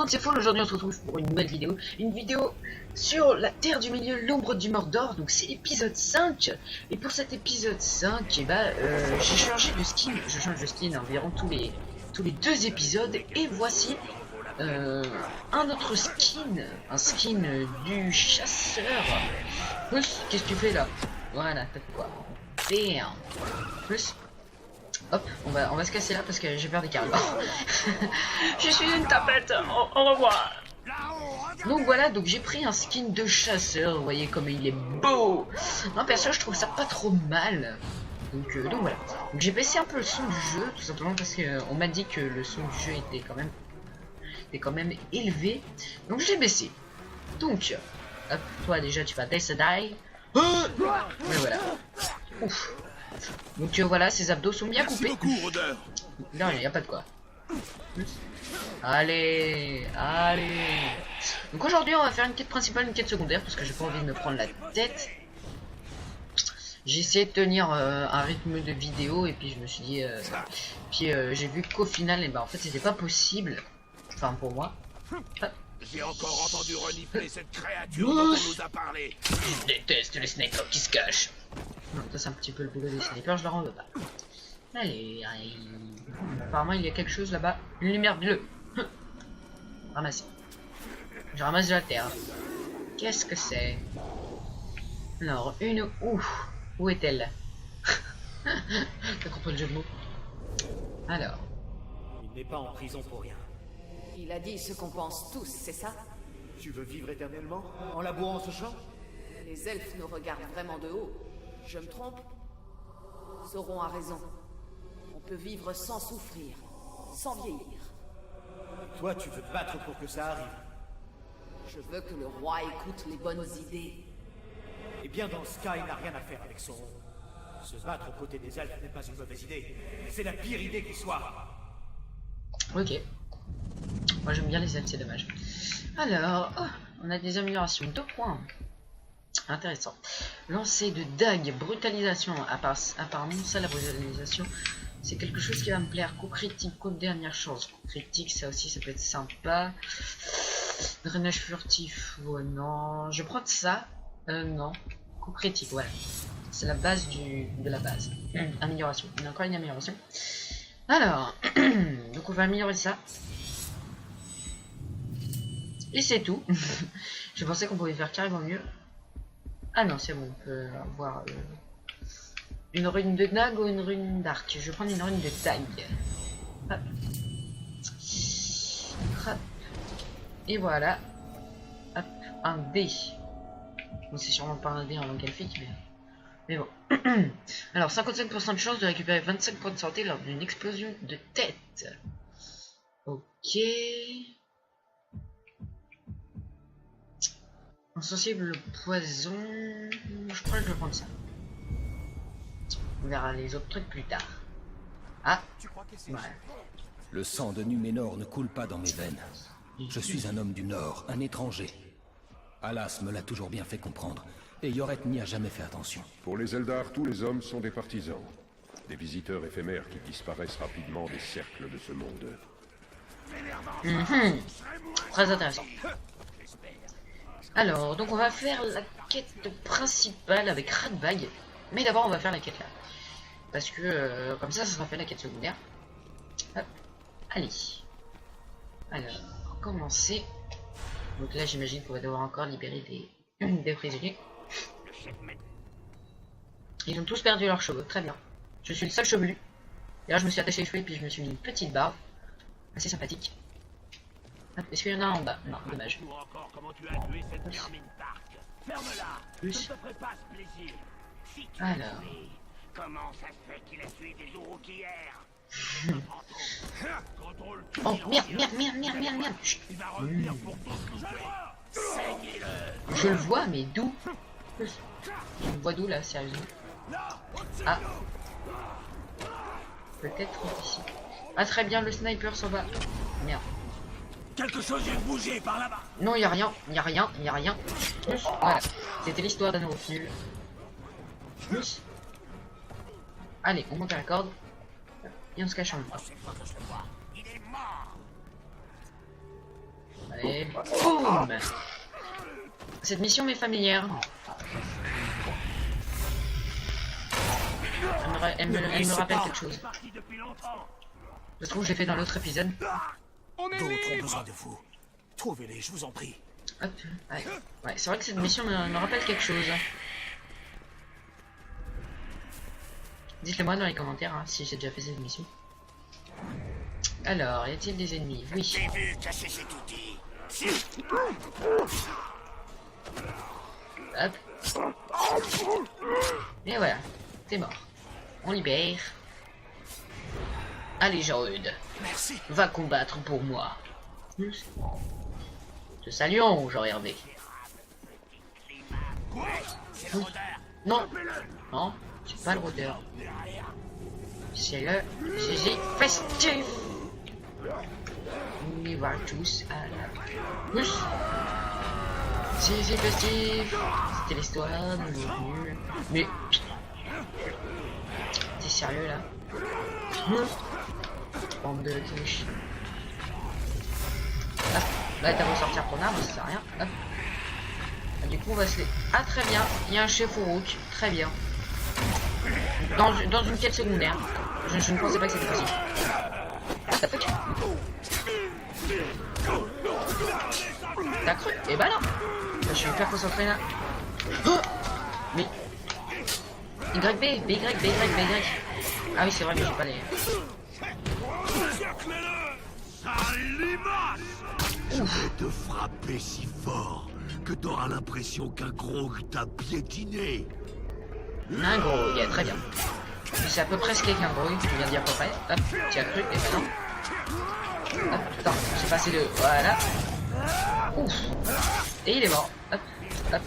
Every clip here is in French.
monde, c'est Fall. Aujourd'hui on se retrouve pour une nouvelle vidéo. Une vidéo sur la Terre du Milieu, l'ombre du Mordor. Donc c'est l'épisode 5. Et pour cet épisode 5, j'ai changé de skin. Je change de skin environ tous les 2 épisodes. Et voici un autre skin. Un skin du chasseur. Plus, qu'est-ce que tu fais là? Voilà, t'as quoi? Damn. Plus. Hop, on va se casser là parce que j'ai peur des caribous. Je suis une tapette, au revoir. Donc voilà, donc j'ai pris un skin de chasseur, vous voyez comme il est beau. Non, perso je trouve ça pas trop mal. Donc voilà. Donc j'ai baissé un peu le son du jeu, tout simplement parce que on m'a dit que le son du jeu était quand même élevé. Donc j'ai baissé. Donc, hop, toi déjà tu vas die. Mais voilà. Ouf. Donc voilà, ses abdos sont bien coupés. Non, il n'y a pas de quoi. Allez. Donc aujourd'hui, on va faire une quête principale, une quête secondaire, parce que j'ai pas envie de me prendre la tête. J'ai essayé de tenir un rythme de vidéo, et puis je me suis dit... j'ai vu qu'au final, en fait, c'était pas possible. Enfin, pour moi. J'ai encore entendu renifler cette créature dont on nous a parlé. Je déteste les snipers qui se cachent. Non, ça c'est un petit peu le boulot des snipers, je leur en veux pas. Allez. Apparemment il y a quelque chose là-bas. Une lumière bleue. Ramasser. Je ramasse de la terre. Qu'est-ce que c'est? Alors, une... Où est-elle? T'as compris le jeu de mots? Alors. Il n'est pas en prison pour rien. Il a dit ce qu'on pense tous, c'est ça? Tu veux vivre éternellement en labourant ce champ? Les elfes nous regardent vraiment de haut. Je me trompe? Sauron a raison. On peut vivre sans souffrir, sans vieillir. Toi, tu veux te battre pour que ça arrive. Je veux que le roi écoute les bonnes idées. Eh bien, dans ce cas, il n'a rien à faire avec Sauron. Se battre aux côtés des elfes n'est pas une mauvaise idée. C'est la pire idée qui soit. Ok. Moi j'aime bien les elfes, c'est dommage. Alors, on a des améliorations. 2 points. Intéressant. Lancer de dague, brutalisation. Apparemment, ça, la brutalisation, c'est quelque chose qui va me plaire. Coup critique, coup de dernière chance. Coup critique, ça aussi, ça peut être sympa. Drainage furtif, oh non. Je prends de ça. Non. Coup critique, ouais. C'est la base de la base. Amélioration. Il y a encore une amélioration. Alors, donc on va améliorer ça. Et c'est tout. Je pensais qu'on pouvait faire carrément mieux. Ah non, c'est bon, on peut avoir une rune de dague ou une rune d'arc. Je vais prendre une rune de dague. Hop. Hop. Et voilà. Hop, un dé. Bon, c'est sûrement pas un dé en langue elfique, mais bon. Alors, 55% de chance de récupérer 25 points de santé lors d'une explosion de tête. Ok. Insensible au poison. Je crois que je vais prendre ça. On verra les autres trucs plus tard. Ah, ouais. Le sang de Numénor ne coule pas dans mes veines. Je suis un homme du Nord, un étranger. Alas me l'a toujours bien fait comprendre, et Yoret n'y a jamais fait attention. Pour les Eldar, tous les hommes sont des partisans. Des visiteurs éphémères qui disparaissent rapidement des cercles de ce monde. Très intéressant. Alors, donc on va faire la quête principale avec Radbag. Mais d'abord on va faire la quête là. Parce que comme ça sera fait la quête secondaire. Hop. Allez. Alors, commencer. Donc là j'imagine qu'on va devoir encore libérer des prisonniers. Ils ont tous perdu leurs cheveux, très bien. Je suis le seul chevelu. Et là je me suis attaché les cheveux et puis je me suis mis une petite barbe. Assez sympathique. Est-ce qu'il y en a un en bas? Non, dommage. Plus. Alors. Comment ça se fait qu'il a tué des Uruks hier? Oh merde. Chut. Je le vois, mais d'où? Je le vois d'où là, sérieusement? Ah. Peut-être ici. Ah très bien, le sniper s'en va. Merde. Quelque chose vient de bouger par là-bas. Non, y a rien. Voilà. C'était l'histoire d'un ours nul. Plus. Allez, on monte à la corde. Et on se cache en même temps. Et boum. Cette mission m'est familière. Elle me rappelle quelque chose. Je trouve que je l'ai fait dans l'autre épisode. D'autres ont besoin de vous. Trouvez-les, je vous en prie. Hop, ouais, c'est vrai que cette mission me rappelle quelque chose. Dites-le moi dans les commentaires hein, si j'ai déjà fait cette mission. Alors, y a-t-il des ennemis? Oui. J'ai vu cacher cet outil. Hop. Et voilà, t'es mort. On libère. Allez, Jean-Eudes. Merci. Va combattre pour moi. Te saluons, Jean-Hervé. Non, non, c'est pas le rôdeur. C'est le Zizi festif. On y va tous à la plus. Zizi festif. C'était l'histoire de l'ONU. Mais t'es sérieux là? Bande de touches. Hop. Là t'as beau sortir ton arme, ça sert à rien. Hop. Ah, du coup on va se... Ah très bien, il y a un chef Uruk, très bien. Dans une quête secondaire. Je ne pensais pas que c'était possible. What the fuck? T'as cru? Eh ben non. Je suis hyper concentré là. Oh mais... YB, BY. Ah oui c'est vrai mais j'ai pas les... Je vais te frapper si fort que t'auras l'impression qu'un gros t'a piétiné. Un gros, yeah, très bien. C'est à peu près ce qu'est qu'un gros, tu viens de dire à peu près. Hop, tu as cru, et maintenant. Hop, attends, j'ai passé de... Voilà. Ouf. Et il est mort. Hop, hop.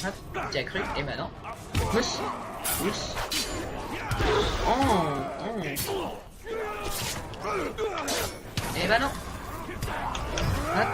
Hop, tu as cru, et maintenant. Pousse, pousse. Oh. Et bah non. Hop.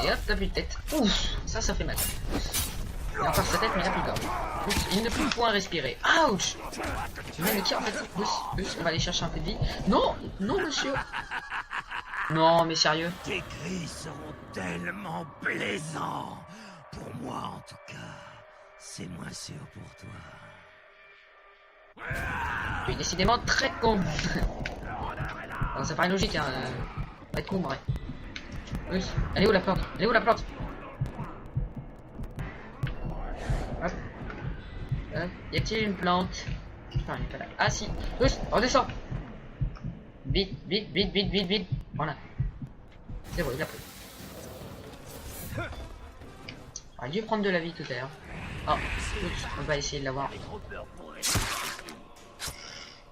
Et hop, t'as plus de tête. Ouf, ça fait mal. Il a encore sa tête, mais il n'a plus de gorge. Il n'a plus de point à respirer. Ouch. Tu viens de qui en fait? On va aller chercher un peu de vie. Non, non monsieur. Non, mais sérieux. Tes cris seront tellement plaisants. Pour moi en tout cas, c'est moins sûr pour toi. Tu es décidément très con. Alors, ça paraît logique, hein. On va être con, vrai. Oui. Elle est où la plante? Elle est où la plante? Hop. Hop. Y a-t-il une plante? Putain, elle est pas là. Ah si. Oui, redescends. Vite. Voilà. C'est bon, il a pris. J'aurais dû prendre de la vie tout à l'heure. Oh, oups, on va essayer de l'avoir.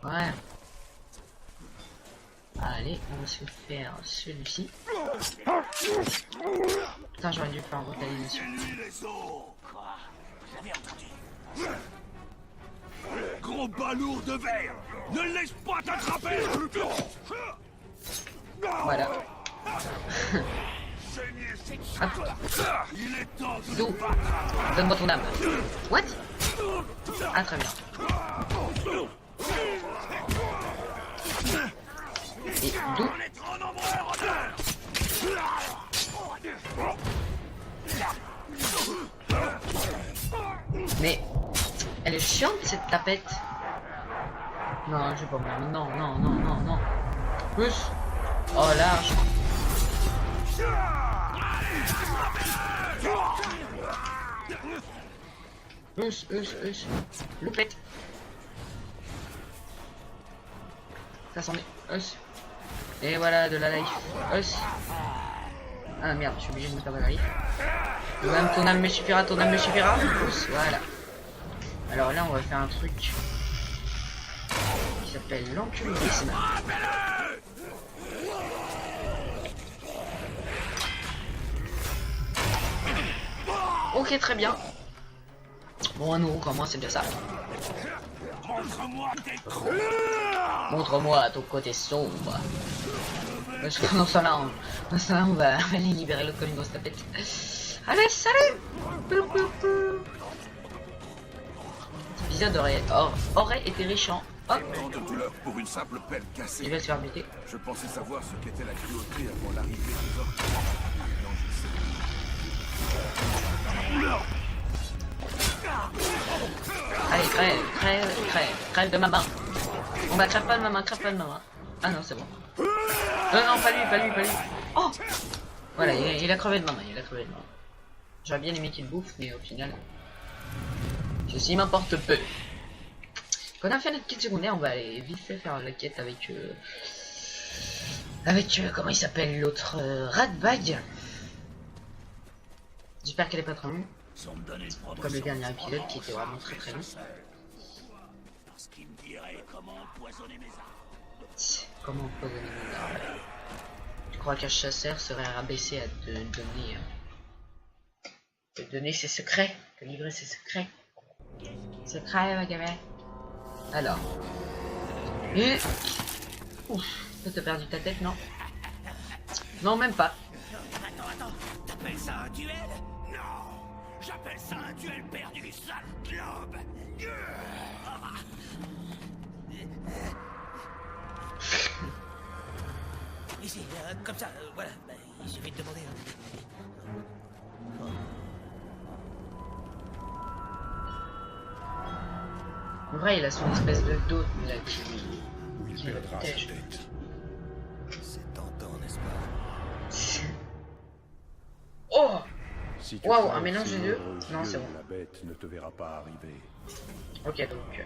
Ouais. Allez, on va se faire celui-ci. Putain, j'aurais dû faire un brutalisation. Gros balourd de verre, ne laisse pas t'attraper. Voilà. Hop. D'où? Donne-moi ton âme. What? Ah, très bien. Et d'où? Mais elle est chiante cette tapette. Non, je vais pas mourir. Non. Plus. Oh large. Plus. Loupette. Ça s'en est. Et voilà de la life. Ah merde, je suis obligé de me faire de la life. Ton âme me suffira. Plus, voilà. Alors là, on va faire un truc qui s'appelle l'enculisme. Ok, très bien. Bon, à nous, comment c'est déjà ça. Montre-moi ton côté sombre. Parce que dans ce là, on va aller libérer l'autre comme une grosse tapette. Allez, salut! Cet épisode aurait été riche en Oh, Tant de douleur pour une simple pelle cassée. il va se faire buter. Je pensais savoir ce qu'était la cruauté avant l'arrivée des orques. Maintenant, je sais. Allez, crève de ma main. On va crève pas de ma main, crève pas de ma main. Ah non, c'est bon. Non, pas lui. Oh, voilà, il a crevé de ma main, J'aurais bien aimé qu'il bouffe, mais au final, ceci m'importe peu. Quand on a fait notre quête secondaire, on va aller vite fait faire la quête avec comment il s'appelle l'autre, Ratbag. J'espère qu'elle est pas trop longue. Comme le dernier épisode qui était vraiment très long. Comment empoisonner mes armes? Tu crois qu'un chasseur serait rabaissé à te donner ses secrets, te livrer ses secrets? Secret, ma gamin. Alors. Et... Ouf, t'as perdu ta tête, non? Non, même pas. Attends, t'appelles ça un duel? Non, j'appelle ça un duel perdu, sale globe. Ici, comme ça, voilà, il suffit de demander. En vrai, il a son espèce de dos là qui le perdra sa protège. tête. C'est tentant, n'est-ce pas? Oh! Si tu Waouh, crèves un mélange ces des deux? nombreux Non, yeux, c'est bon. La bête ne te verra pas arriver. Ok, donc...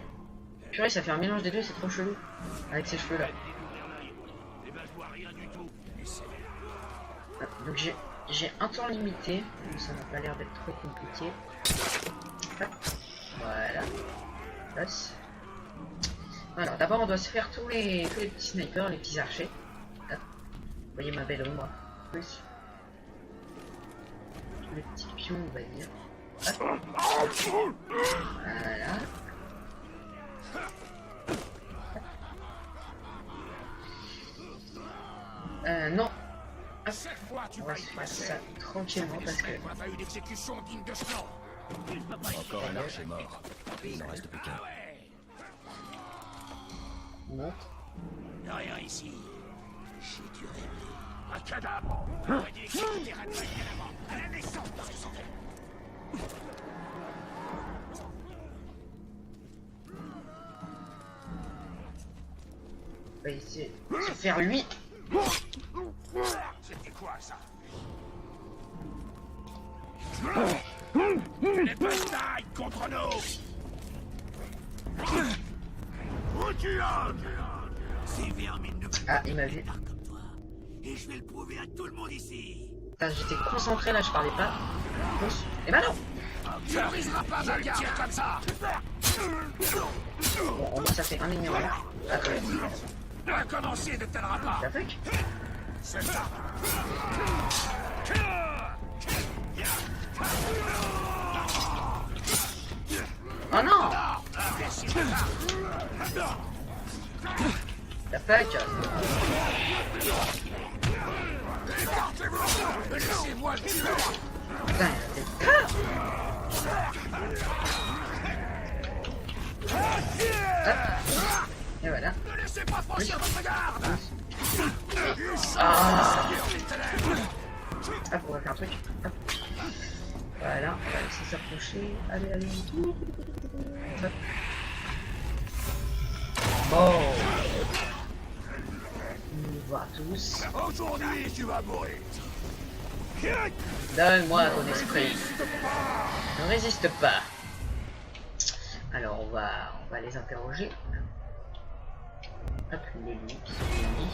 Purée, ça fait un mélange des deux, c'est trop chelou. Avec ces cheveux là. Donc j'ai un temps limité, donc ça n'a pas l'air d'être trop compliqué. Hop. Voilà. Passe. Alors d'abord on doit se faire tous les petits snipers, les petits archers. Hop. Vous voyez ma belle ombre. Plus. Tous les petits pions on va dire. Hop. Voilà. Non. Hop. On va se faire ça tranquillement parce que... Encore un archer mort. Il n'en reste plus qu'un. Monte. Rien ici. J'ai dû rêver. Un cadavre. On aurait dû exécuter Ratbag à la naissance de ce sang. On va essayer de se faire lui. C'était quoi ça? Les batailles contre nous. Ces vermines ne veulent Ah, il m'a vu. pas comme toi. Et je vais le prouver à tout le monde ici. Putain, j'étais concentré là, je parlais pas. Et bah non. Tu n'arriveras pas à me tirer comme ça. Bon, au moins ça fait un ennemi en l'air. Après, Un commencier ne t'aidera pas. la fuck. C'est ça. Oh non. La fuck. Laissez-moi le tuer. Putain, c'est... Et voilà. Ne laissez pas franchir votre garde. Ah. Hop, on va faire un truc. Hop. Voilà, on va laisser s'approcher. Allez. Hop. Bon. On va tous. Aujourd'hui, tu vas mourir. Donne-moi ton esprit. Ne résiste pas. Alors on va les interroger. Hop, les lits qui sont unis.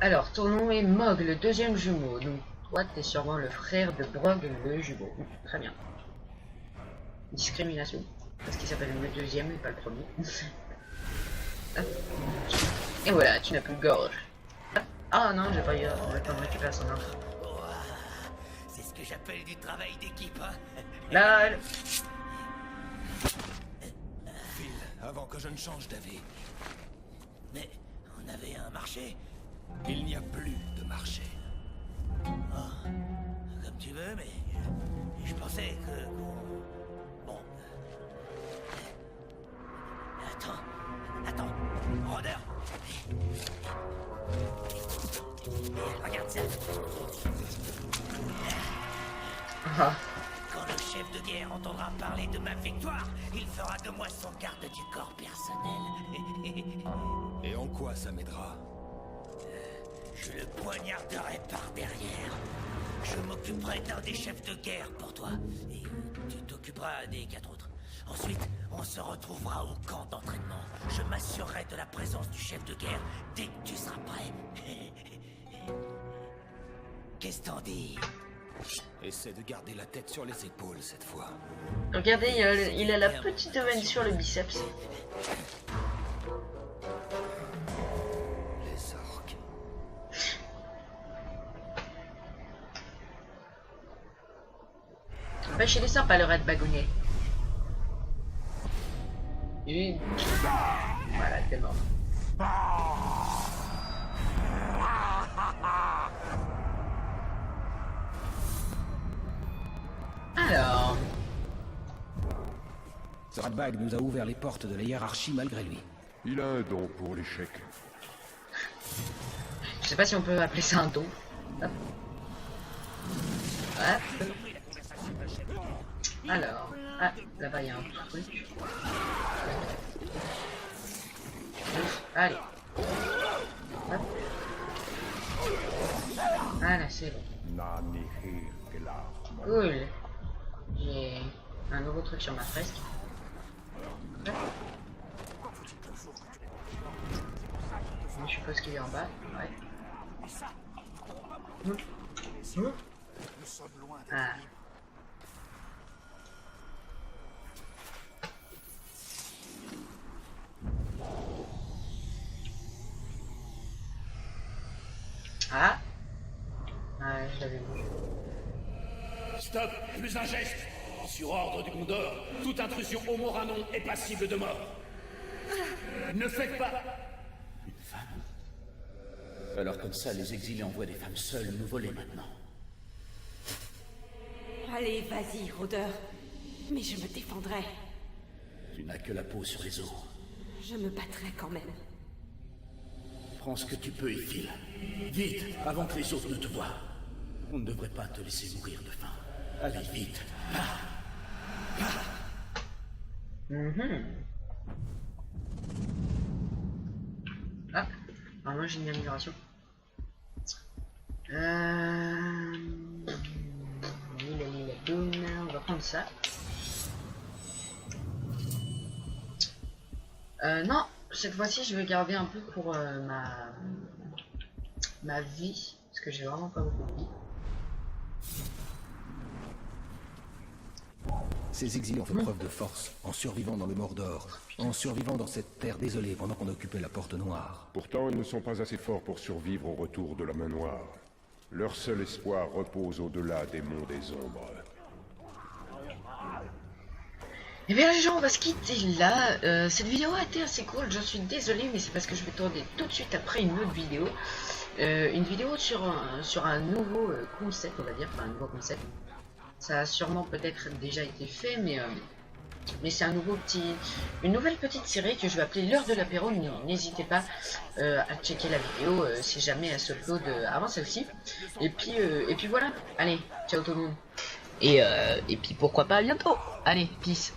Alors, ton nom est Mog, le deuxième jumeau. Donc, toi, t'es sûrement le frère de Brog, le jumeau. Très bien. Discrimination. Parce qu'il s'appelle le deuxième et pas le premier. Hop. Et voilà, tu n'as plus de gorge. Hop. Ah non, j'ai pas eu le temps de récupérer son info. C'est ce que j'appelle du travail d'équipe, hein. LOL. Phil, avant que je ne change d'avis, Mais on avait un marché. il n'y a plus de marché. Comme tu veux, mais je pensais que... Bon. Attends, Regarde ça. Ah. Quand le chef de guerre entendra parler de ma victoire, il fera de moi son garde du corps personnel. Et en quoi ça m'aidera? Je le poignarderai par derrière. Je m'occuperai d'un des chefs de guerre pour toi. Et tu t'occuperas des 4 autres. Ensuite, on se retrouvera au camp d'entraînement. Je m'assurerai de la présence du chef de guerre dès que tu seras prêt. Qu'est-ce que t'en dis? Essaie de garder la tête sur les épaules cette fois. Regardez, il a la petite veine sur le biceps. Les orques. Bah, il est sympa le raid bagounet. Et... Voilà, t'es mort. Alors... Ce ratbag nous a ouvert les portes de la hiérarchie malgré lui. Il a un don pour l'échec. Je sais pas si on peut appeler ça un don. Hop. Hop. Alors... Ah, là-bas il y a un truc. Allez. Hop. Voilà, c'est bon. Cool. J'ai un nouveau truc sur ma fresque. Je suppose qu'il est en bas. Ouais. Ah. Ah. Ouais, je l'avais vu. Stop, plus un geste. Sur ordre du Condor, toute intrusion au Moranon est passible de mort. Ne faites pas... Une femme? Alors comme ça, les exilés envoient des femmes seules nous voler maintenant. Allez, vas-y, rôdeur. Mais je me défendrai. Tu n'as que la peau sur les os. Je me battrai quand même. Prends ce que tu peux et file. Vite, avant que les autres ne te voient. On ne devrait pas te laisser mourir de faim. Allez, vite. Ah, moi j'ai une amélioration. On va prendre ça. Non, cette fois-ci je vais garder un peu pour ma vie, parce que j'ai vraiment pas beaucoup de vie. Ces exilés ont fait preuve de force, en survivant dans le Mordor, en survivant dans cette terre désolée pendant qu'on occupait la Porte Noire. Pourtant, ils ne sont pas assez forts pour survivre au retour de la Main Noire. Leur seul espoir repose au-delà des monts des ombres. Et bien les gens, on va se quitter là. Cette vidéo a été assez cool, j'en suis désolé, mais c'est parce que je vais tourner tout de suite après une autre vidéo. Une vidéo sur un nouveau concept, on va dire, enfin un nouveau concept. Ça a sûrement peut-être déjà été fait, mais c'est une nouvelle petite série que je vais appeler l'heure de l'apéro. N'hésitez pas à checker la vidéo si jamais elle se upload avant celle-ci. Et puis voilà, allez, ciao tout le monde. Et puis pourquoi pas à bientôt. Allez, peace.